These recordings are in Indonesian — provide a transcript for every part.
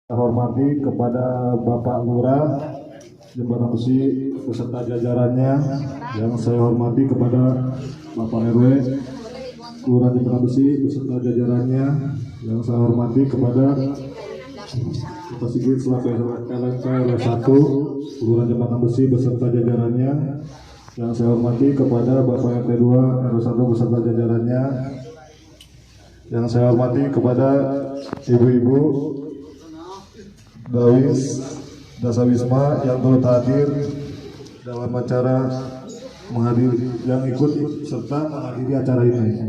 Saya hormati kepada Bapak Lurah Jembatan Besi beserta jajarannya. Yang saya hormati kepada Bapak RW Kelurahan Jembatan Besi beserta jajarannya. Yang saya hormati kepada Bapak Sigit selaku LMK RW 1 Kelurahan Jembatan Besi beserta jajarannya. Yang saya hormati kepada Bapak RT 2 RW 1 beserta jajarannya. Yang saya hormati kepada ibu-ibu Dawis Dasawisma yang turut hadir dalam acara yang ikut serta menghadiri acara ini.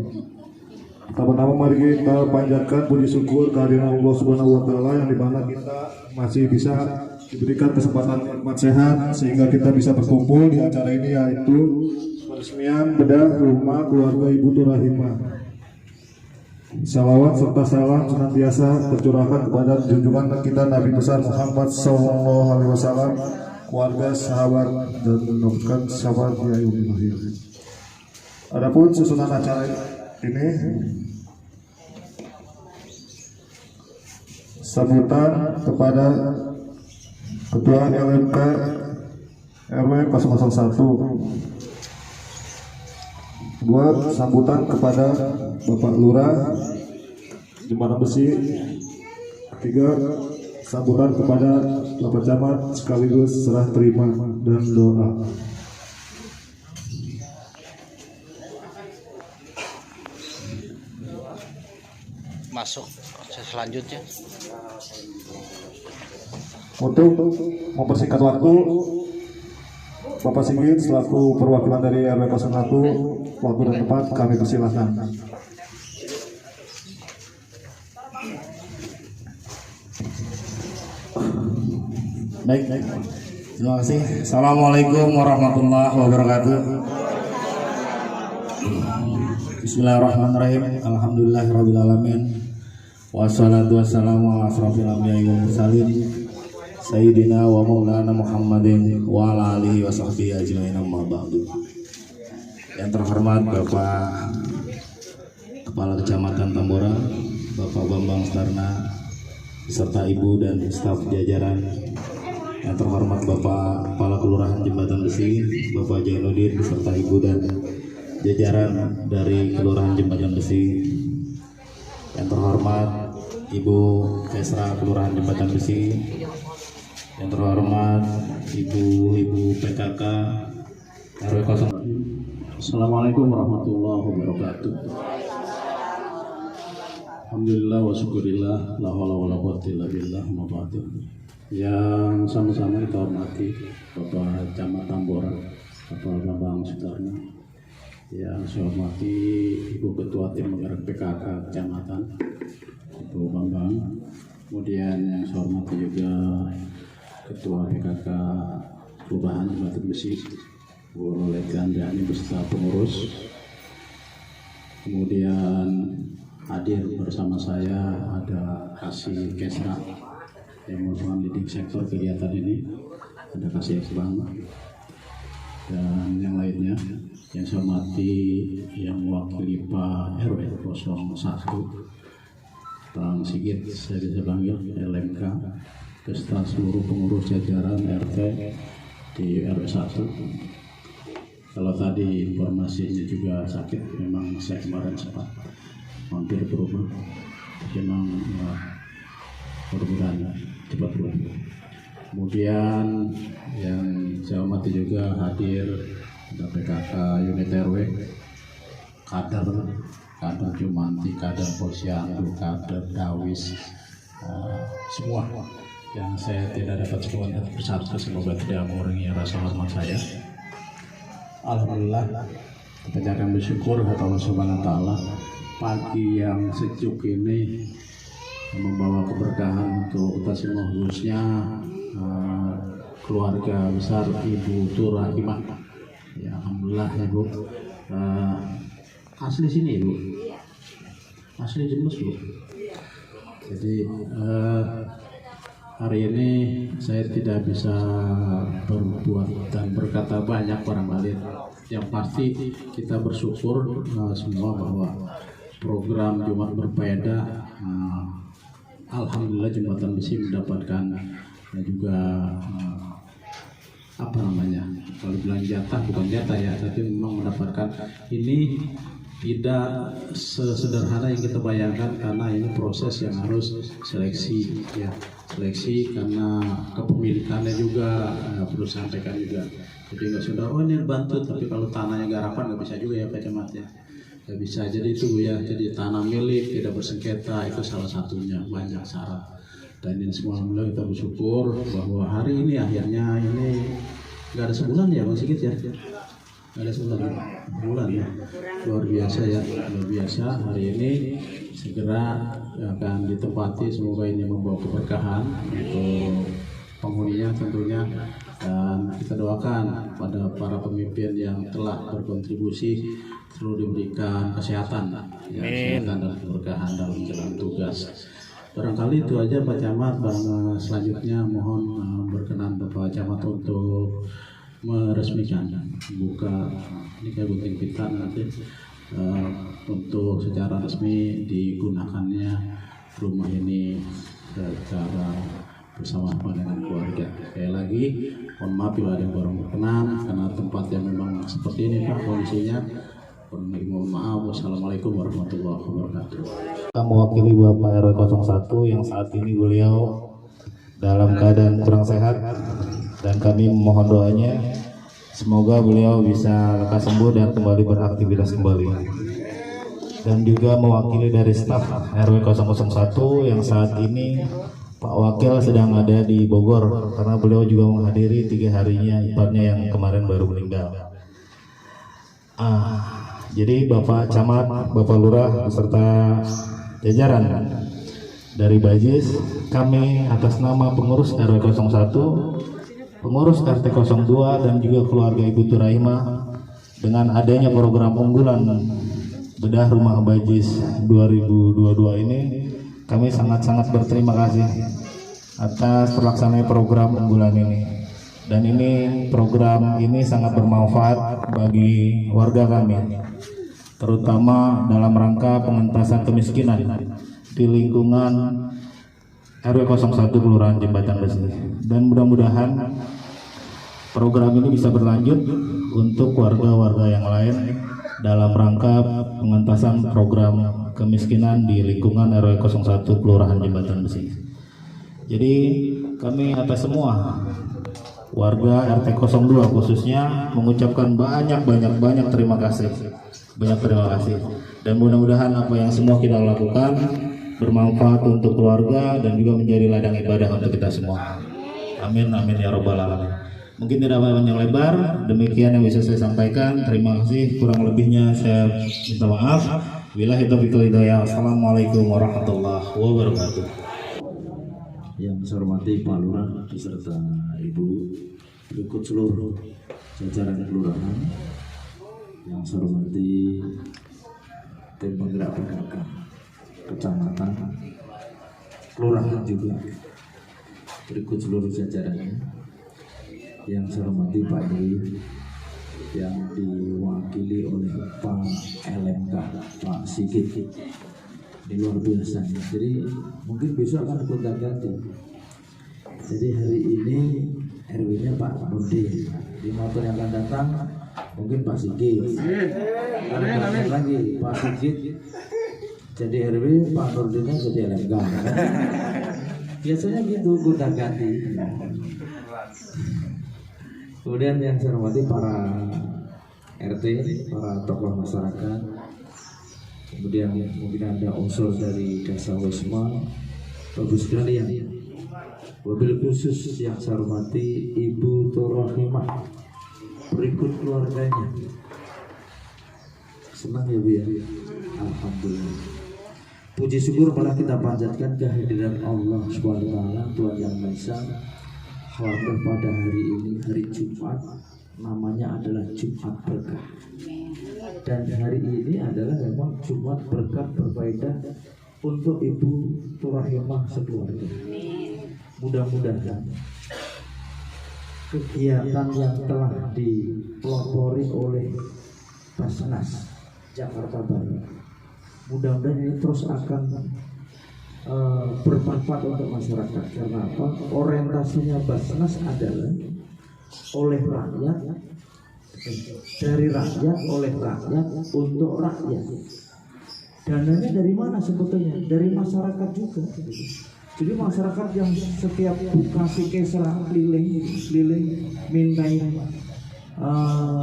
Pertama-tama mari kita panjatkan puji syukur kehadiran Allah Subhanahu wa taala yang dimana kita masih bisa diberikan kesempatan nikmat sehat sehingga kita bisa berkumpul di acara ini, yaitu peresmian bedah rumah keluarga Ibu Turahimah. Salawat serta salam senantiasa tercurahkan kepada junjungan kita Nabi besar Muhammad SAW, keluarga, sahabat, dan menurutkan sahabat yang lahir. Adapun susunan acara ini, sambutan kepada Ketua LMK RW 001. Dua, sambutan kepada Bapak Lurah Jembatan Besi. Tiga, sambutan kepada Bapak Camat sekaligus serah terima dan doa. Masuk selanjutnya. Untuk mempersingkat waktu, Bapak Sigit selaku perwakilan dari RW 01, waktu dan tempat kami persilahkan. Baik, terima kasih. Assalamualaikum warahmatullahi wabarakatuh. Bismillahirrahmanirrahim. Alhamdulillahirrabbilalamin. Wassalatu wassalamu ala asrofil anbiya'i wal mursalin Sayyidina wa maulana Muhammadin wa ala alihi wa sahbihi ajma'in, amma ba'du. Yang terhormat Bapak Kepala Kecamatan Tambora, Bapak Bambang Starna, beserta Ibu dan staf jajaran. Yang terhormat Bapak Kepala Kelurahan Jembatan Besi, Bapak Jainuddin, beserta Ibu dan jajaran dari Kelurahan Jembatan Besi. Yang terhormat Ibu Kesra Kelurahan Jembatan Besi. Yang terhormat Ibu-Ibu PKK RW 0. Assalamualaikum warahmatullahi wabarakatuh. Alhamdulillah wa syukurillah, la haula wala quwwata illa billah, ma ba'du. Yang sama-sama kita hormati Bapak Camat Tambora, Bapak Bambang Sutarno. Yang saya hormati Ibu Ketua Tim Penggerak PKK Kecamatan, Ibu Bambang. Kemudian yang saya hormati juga Ketua PKK Kelurahan Jembatan Besi, Bu Rolegan Dani beserta pengurus. Kemudian hadir bersama saya ada Kasih Kesra yang merupakan leading sektor kegiatan ini, ada Kasih Bang dan yang lainnya. Yang saya hormati yang mewakili Pak RW 01 Bang Sigit, saya bisa panggil LMK, beserta seluruh pengurus jajaran RT di RW 1. Kalau tadi informasinya juga sakit, memang saya kemarin sempat mampir ke rumah, memang mudah-mudahan cepat berubah. Kemudian yang saya hormati juga hadir ada PKK unit RW, kader Jumanti, kader Posyandu, kader Dawis, semua yang saya tidak dapat sebutkan persatu, semoga tidak mengurangi rasa hormat saya. Alhamdulillah, kita akan bersyukur kepada Allah Subhanahu wa taala, pagi yang sejuk ini membawa keberkahan untuk kita semua, khususnya keluarga besar Ibu Turahimah. Ya, alhamdulillah ya Bu. Asli sini Bu, asli Jembus Bu. Jadi hari ini saya tidak bisa berbuat dan berkata banyak barangkali. Yang pasti kita bersyukur semua bahwa program Jumat Berfaedah alhamdulillah jembatan besi mendapatkan juga apa namanya, kalau bilang jatah bukan jatah ya, tapi memang mendapatkan ini tidak sesederhana yang kita bayangkan, karena ini proses yang harus seleksi ya, seleksi karena kepemilikannya juga perlu sampaikan juga. Jadi nggak sudah oh ini bantu, tapi kalau tanahnya garapan nggak bisa juga ya Pak Camat ya, nggak bisa. Jadi itu ya, jadi tanah milik tidak bersengketa itu salah satunya, banyak syarat. Dan ini semua alhamdulillah kita bersyukur bahwa hari ini akhirnya ini nggak ada sebulan ya Bang Sigit ya, nggak ada sebulan ya, luar biasa ya, luar biasa. Hari ini segera akan ditempati, semoga ini membawa keberkahan untuk penghuninya tentunya, dan kita doakan pada para pemimpin yang telah berkontribusi selalu diberikan kesehatan ya, kesehatan dan keberkahan dalam jalan tugas. Barangkali itu aja Pak Camat. Selanjutnya mohon berkenan Bapak Camat untuk meresmikan buka ini kayak gunting pita nanti untuk secara resmi digunakannya rumah ini secara bersama dengan keluarga. Sekali lagi mohon maaf bila ada yang kurang berkenan karena tempat yang memang seperti ini Pak kondisinya. Mohon maaf. Wassalamualaikum warahmatullahi wabarakatuh. Kami mewakili Bapak RW 01 yang saat ini beliau dalam keadaan kurang sehat, dan kami memohon doanya semoga beliau bisa lekas sembuh dan kembali beraktivitas kembali. Dan juga mewakili dari staf RW 001 yang saat ini Pak Wakil sedang ada di Bogor karena beliau juga menghadiri 3 harinya iparnya yang kemarin baru meninggal. Jadi Bapak Camat, Bapak Lurah beserta jajaran dari Bajis, kami atas nama pengurus RW 01, pengurus RT 02 dan juga keluarga Ibu Turaima, dengan adanya program unggulan bedah rumah Bajis 2022 ini, kami sangat-sangat berterima kasih atas terlaksananya program unggulan ini. Dan ini program ini sangat bermanfaat bagi warga kami, terutama dalam rangka pengentasan kemiskinan di lingkungan RW 01 Kelurahan Jembatan Besi. Dan mudah-mudahan program ini bisa berlanjut untuk warga-warga yang lain dalam rangka pengentasan program kemiskinan di lingkungan RW 01 Kelurahan Jembatan Besi. Jadi kami atas semua warga RT 02 khususnya mengucapkan banyak terima kasih, dan mudah-mudahan apa yang semua kita lakukan bermanfaat untuk keluarga dan juga menjadi ladang ibadah untuk kita semua. Amin amin ya robbal alamin. Mungkin tidak panjang lebar, demikian yang bisa saya sampaikan. Terima kasih, kurang lebihnya saya minta maaf. Wabillahi taufiq wal hidayah. Assalamualaikum warahmatullahi wabarakatuh. Yang saya hormati Pak Lurah beserta Ibu, berikut seluruh jajaran kelurahan. Yang saya hormati tim penggerak PKK kecamatan, kelurahan juga, berikut seluruh jajarannya. Yang saya hormati Pak Dewi yang diwakili oleh Pak LMK Pak Sigit. Ini luar biasa. Jadi mungkin besok akan gonta-ganti. Jadi hari ini RW-nya Pak Nurdin. Di motor yang akan datang mungkin Pak Sigit. Ada lagi Pak Sigit jadi RW, Pak Nurdinnya jadi LMK. Biasanya gitu gonta-ganti. Kemudian yang saya hormati para RT, para tokoh masyarakat. Kemudian mungkin ada unsur dari Desa Wisma, Bapak sekalian. Wabil khusus yang saya hormati Ibu Torohimah, berikut keluarganya. Senang ya Bu ya? Alhamdulillah. Puji syukur malah kita panjatkan kehadiran Allah Subhanahu wa taala, Tuhan yang Maha Esa. Khawatir pada hari ini, hari Jumat, namanya adalah Jumat Berkah. Dan hari ini adalah memang Jumat berkat berfaedah untuk Ibu Turahimah sekeluarga. Mudah-mudahan kegiatan yang telah dipelopori oleh Basnas Jakarta Barat, mudah-mudahan ini terus akan bermanfaat untuk masyarakat. Karena apa? Orientasinya Basnas adalah oleh rakyat, dari rakyat, oleh rakyat, untuk rakyat. Dananya dari mana sebetulnya? Dari masyarakat juga. Jadi masyarakat yang setiap buka sikesra keliling mintai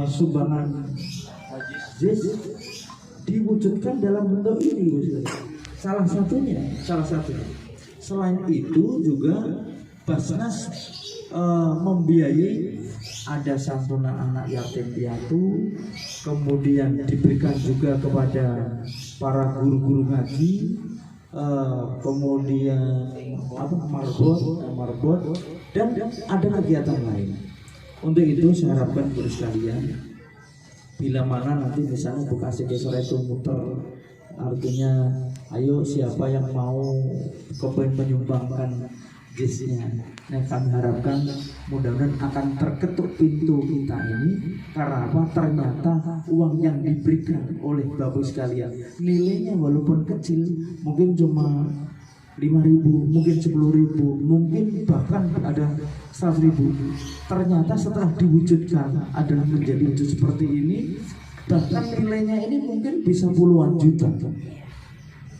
sumbangan JIS diwujudkan dalam bentuk ini. Salah satunya. Selain itu juga Basnas membiayai ada santunan anak yatim piatu, kemudian diberikan juga kepada para guru-guru ngaji, kemudian marbot, dan ada kegiatan lain. Untuk itu saya harapkan guru sekalian, bila mana nanti misalnya Bekasi Gesora itu muter, artinya ayo siapa yang mau kepengen menyumbangkan JIS-nya. Nah, kami harapkan mudah-mudahan akan terketuk pintu kita ini. Karena apa? Ternyata uang yang diberikan oleh Bapak sekalian nilainya walaupun kecil, mungkin cuma 5.000, mungkin 10.000, mungkin bahkan ada 100.000. Ternyata setelah diwujudkan adalah menjadi wujud seperti ini, bahkan nilainya ini mungkin bisa puluhan juta.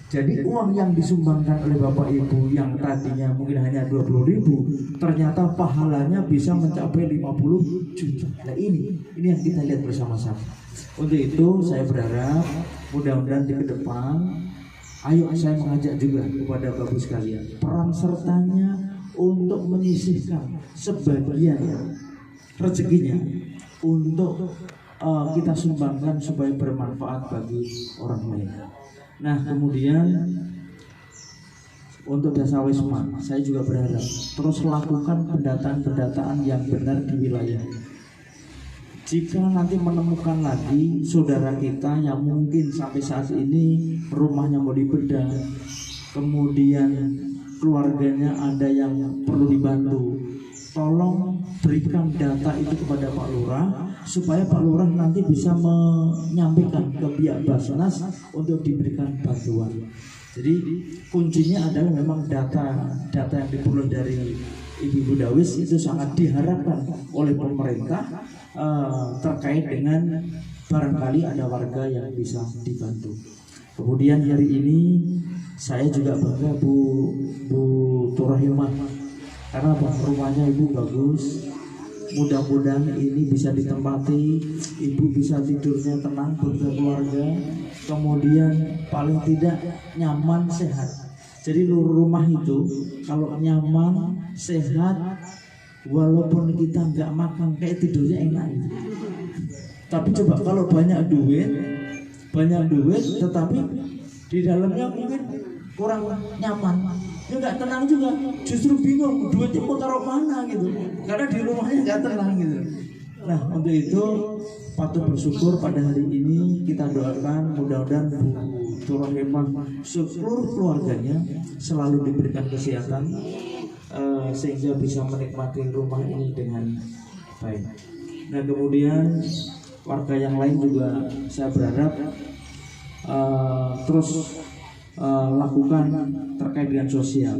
Jadi uang yang disumbangkan oleh Bapak Ibu yang tadinya mungkin hanya 20.000, ternyata pahalanya bisa mencapai 50 juta. Nah ini yang kita lihat bersama-sama. Untuk itu saya berharap mudah-mudahan di ke depan, ayo saya mengajak juga kepada Bapak sekalian, peran sertanya untuk menyisihkan sebagian rezekinya untuk kita sumbangkan supaya bermanfaat bagi orang lain. Nah, kemudian untuk Desa Wisma, saya juga berharap terus lakukan pendataan yang benar di wilayah. Jika nanti menemukan lagi saudara kita yang mungkin sampai saat ini rumahnya mau dibedah, kemudian keluarganya ada yang perlu dibantu, tolong berikan data itu kepada Pak Lurah supaya Pak Lurah nanti bisa menyampaikan ke pihak Basnas untuk diberikan bantuan. Jadi kuncinya adalah memang data yang diperoleh dari Ibu Dawis itu sangat diharapkan oleh pemerintah terkait dengan barangkali ada warga yang bisa dibantu. Kemudian hari ini saya juga bangga Bu Turahimah karena rumahnya Ibu bagus. Mudah-mudahan ini bisa ditempati, Ibu bisa tidurnya tenang berkeluarga, kemudian paling tidak nyaman, sehat. Jadi rumah itu kalau nyaman, sehat, walaupun kita nggak makan kayak tidurnya enak. Tapi coba kalau banyak duit tetapi di dalamnya mungkin kurang nyaman, ya nggak tenang juga, justru bingung duitnya mau taruh mana gitu, karena di rumahnya nggak tenang gitu. Nah untuk itu patut bersyukur pada hari ini kita doakan mudah-mudahan Bu Turahimah seluruh keluarganya selalu diberikan kesehatan sehingga bisa menikmati rumah ini dengan baik. Nah kemudian warga yang lain juga saya berharap terus lakukan terkait dengan sosial.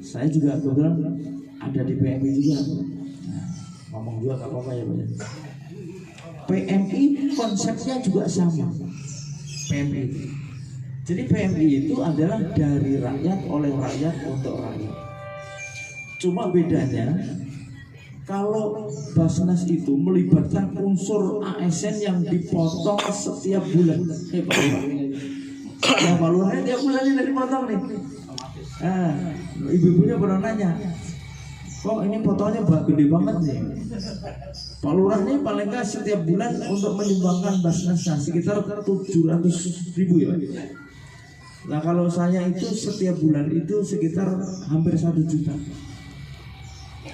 Saya juga kebetulan ada di PMI juga. Nah, ngomong juga gak apa-apa ya Pak. PMI konsepnya juga sama. PMI. Jadi PMI itu adalah dari rakyat, oleh rakyat, untuk rakyat. Cuma bedanya kalau Basnas itu melibatkan unsur ASN yang dipotong setiap bulan. Ya Pak Lurahnya tiap bulan ini dipotong nih. Ibu-ibunya pernah nanya, kok ini potongnya gede banget nih. Pak Lurah ini paling nggak setiap bulan untuk menyumbangkan Basnas sekitar 700.000 ya. Nah kalau saya itu setiap bulan itu sekitar hampir 1 juta.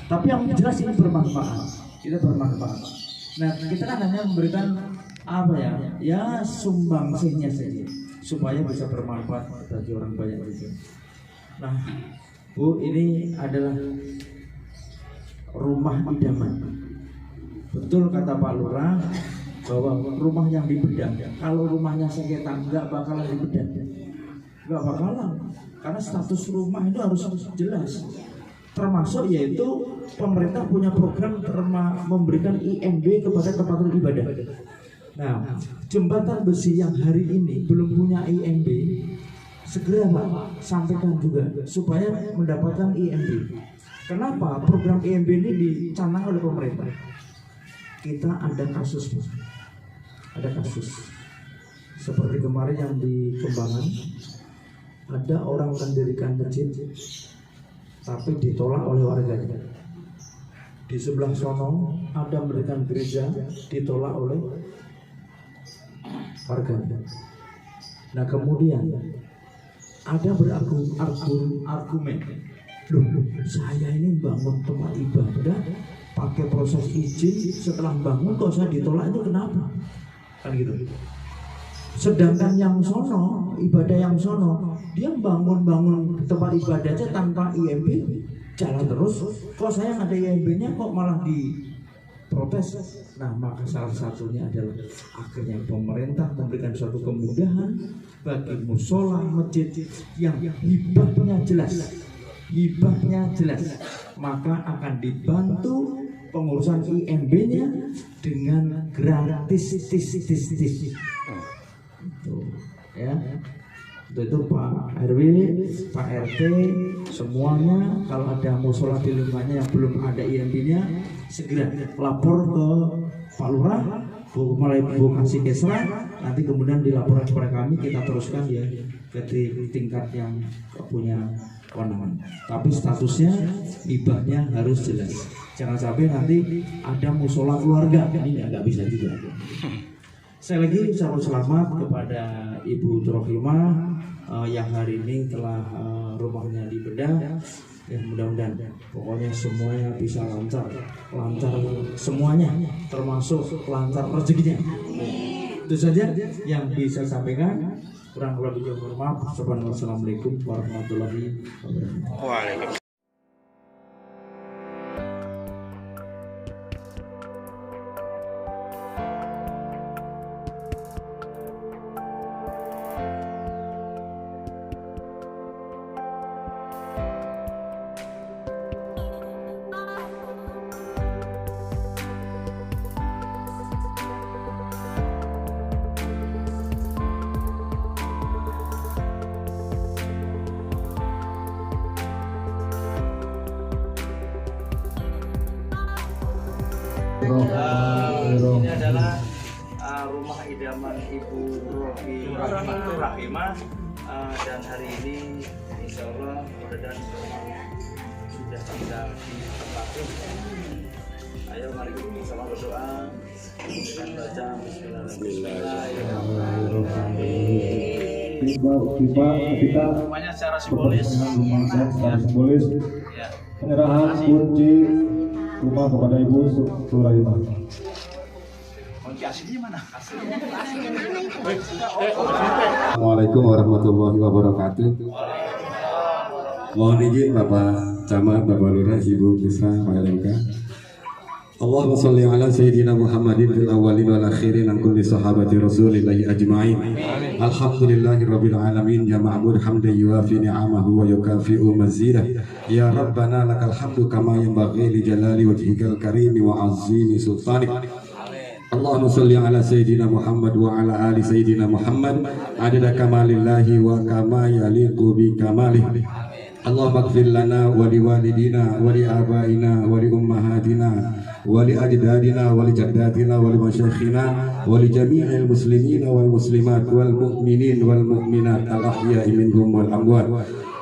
Tapi yang jelas ini bermanfaat. Kita bermanfaat. Nah kita kan hanya memberikan apa ya? Ya sumbangsihnya saja supaya bisa bermanfaat bagi orang banyak itu. Nah, Bu, ini adalah rumah idaman. Betul kata Pak Lurah bahwa rumah yang dibedah, kalau rumahnya sengketa nggak bakalan dibedah. nggak bakalan, karena status rumah itu harus jelas. Termasuk yaitu pemerintah punya program memberikan IMB kepada tempat ibadah. Nah, jembatan besi yang hari ini belum punya IMB, segera Pak sampaikan juga supaya mendapatkan IMB. Kenapa program IMB ini dicanang oleh pemerintah? Kita ada kasus, seperti kemarin yang di Kembangan, ada orang mendirikan masjid tapi ditolak oleh warganya. Di sebelah sono ada mendirikan gereja ditolak oleh warganya. Nah kemudian ada berargumen, loh saya ini bangun tempat ibadah pakai proses izin, setelah bangun kok saya ditolak, itu kenapa? Kan gitu. Sedangkan yang sono, ibadah yang sono, dia bangun tempat ibadahnya tanpa IMB, jalan terus. Kok saya nggak ada IMB-nya kok malah diprotes? Nah maka salah satunya adalah akhirnya pemerintah memberikan suatu kemudahan bagi musola masjid yang hibahnya jelas, maka akan dibantu pengurusan IMB-nya dengan gratis. Ya, itu Pak RW, Pak RT, semuanya kalau ada musola di lingkungannya yang belum ada IMB-nya, segera lapor ke Pak Lurah, mulai kasih kesra, nanti kemudian dilaporkan kepada kami, kita teruskan ya ke tingkat yang punya kewenangan. Tapi statusnya hibahnya harus jelas. Jangan sampai nanti ada musola keluarga, ini nggak bisa juga. Saya lagi ucapkan selamat kepada Ibu Trohimah yang hari ini telah rumahnya dibedah. Ya mudah-mudahan pokoknya semuanya bisa lancar semuanya, termasuk lancar rezekinya. Itu saja yang bisa saya sampaikan. Kurang lebih mohon maaf. Assalamualaikum warahmatullahi wabarakatuh. Waalaikumsalam. Ini adalah rumah idaman Ibu Rahimah, dan hari ini insya Allah mudah-mudahan sudah bisa ditempati. Ayo mari kita sama berdoa dengan baca Bismillahirrahmanirrahim. Kita Semuanya secara simbolis. Ya. Penyerahan kunci rumah kepada Ibu Suraimah. Kunci aslinya mana? Assalamualaikum warahmatullahi wabarakatuh. Mohon izin Bapak Camat, Bapak Lurah, Ibu Kisra, Pak LMK. Allahumma sholli ala sayyidina Muhammadin fil awwalin wal akhirin an kulli sahabati rasulillahi ajma'in. Alhamdulillahi rabbil alamin, ya ma'bud hamdan yuafi ni'amahu wa yukafi'u mazidah. Ya Rabbana lakal hamdu kama yanbaghi li jalali wajhikal karim wa azimi sultanik. Allahumma sholli ala sayyidina Muhammad wa ala ali sayyidina Muhammad adada kamalillahi wa kama yaliqu bi kamalih. Allahumma ighfir lana wa li walidina wa li abaina wa li ummahatina wa li ajdadina wa li jaddatina wa li masyayikhina wa li jami'il muslimina wal muslimat wal mu'minin wal mu'minat al ahya'i minhum wal amwat.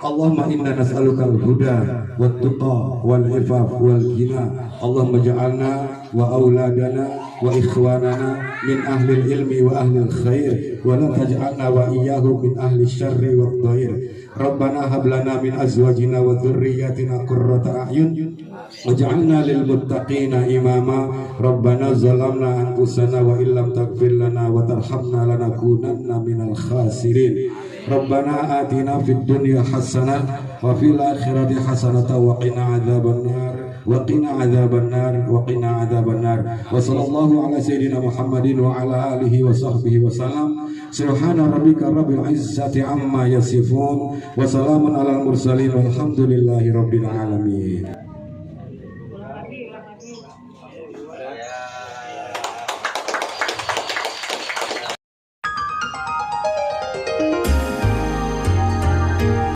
Allahumma inna nas'aluka al-huda wat tuqa wal ifaf wal ghina. Allahumma ja'alna wa auladana wa ikhwanana min ahli ilmi wa ahli khair wa la taj'alna wa iyyahum min ahli syarri wat dhair. Rabbana hab lana min azwajina wa dhurriyyatina qurrata a'yun waj'alna lil muttaqina imama. Rabbana zalamna anfusana wa illam taghfir lana wa tarhamna lanakunanna minal khasirin. Rabbana atina fid dunya hasanah wa fil akhirati hasanah wa qina adzabannar. wa qina adzabannar wa qina adzabannar. Wa sallallahu ala sayyidina Muhammadin wa ala alihi wa sahbihi wa salam. Subhana rabbika rabbil izzati amma yasifun wa salamun alal mursalin walhamdulillahi rabbil alamin.